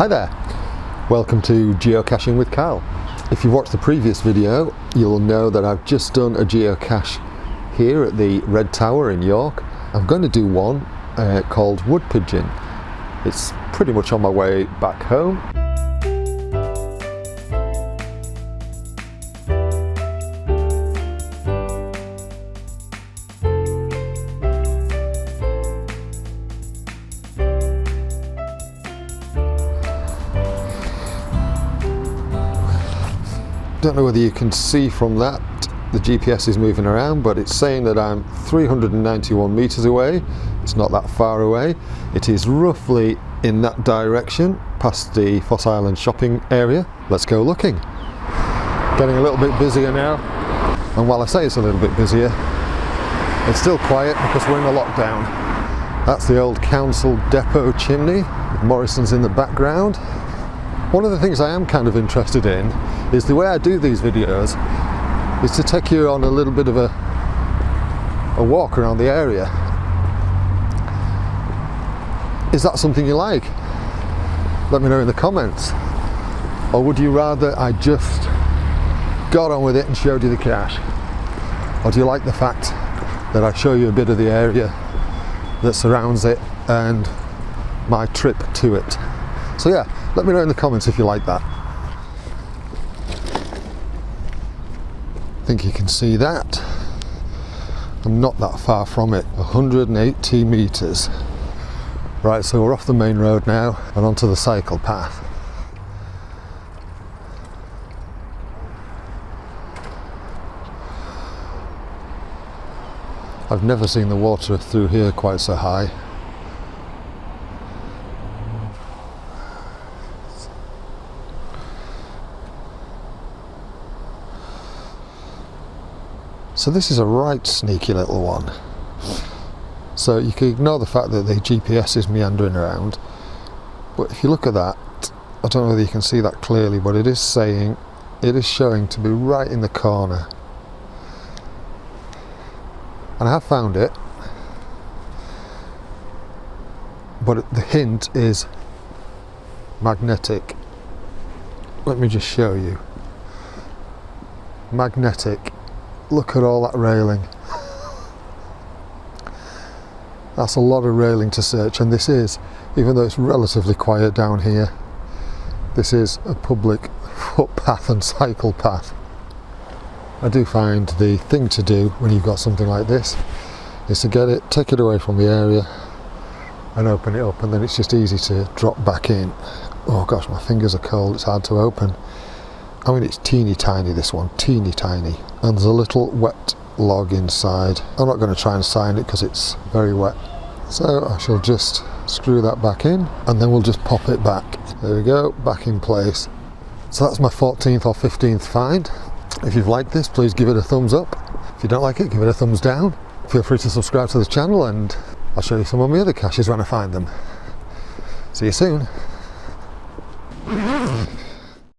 Hi there, welcome to Geocaching with Cal. If you've watched the previous video, you'll know that I've just done a geocache here at the Red Tower in York. I'm going to do one called Wood Pigeon. It's pretty much on my way back home. Don't know whether you can see from that, the GPS is moving around, but it's saying that I'm 391 meters away. It's not that far away. It is roughly in that direction, past the Foss Island shopping area. Let's go looking. Getting a little bit busier now, and while I say it's a little bit busier, it's still quiet because we're in a lockdown. That's the old council depot chimney, with Morrison's in the background. One of the things I am kind of interested in is the way I do these videos is to take you on a little bit of a walk around the area. Is that something you like? Let me know in the comments. Or would you rather I just got on with it and showed you the cache? Or do you like the fact that I show you a bit of the area that surrounds it and my trip to it? So yeah, let me know in the comments if you like that. I think you can see that. I'm not that far from it, 180 meters. Right, so we're off the main road now and onto the cycle path. I've never seen the water through here quite so high. So this is a right sneaky little one. So you can ignore the fact that the GPS is meandering around, but if you look at that, I don't know whether you can see that clearly, but it is showing to be right in the corner. And I have found it, but the hint is magnetic. Let me just show you. Magnetic. Look at all that railing. That's a lot of railing to search, and this is, even though it's relatively quiet down here, this is a public footpath and cycle path. I do find the thing to do when you've got something like this is to get it, take it away from the area and open it up, and then it's just easy to drop back in. Oh gosh, my fingers are cold, it's hard to open. I mean, it's teeny tiny, this one, teeny tiny. And there's a little wet log inside. I'm not going to try and sign it because it's very wet. So I shall just screw that back in and then we'll just pop it back. There we go, back in place. So that's my 14th or 15th find. If you've liked this, please give it a thumbs up. If you don't like it, give it a thumbs down. Feel free to subscribe to the channel and I'll show you some of my other caches when I find them. See you soon.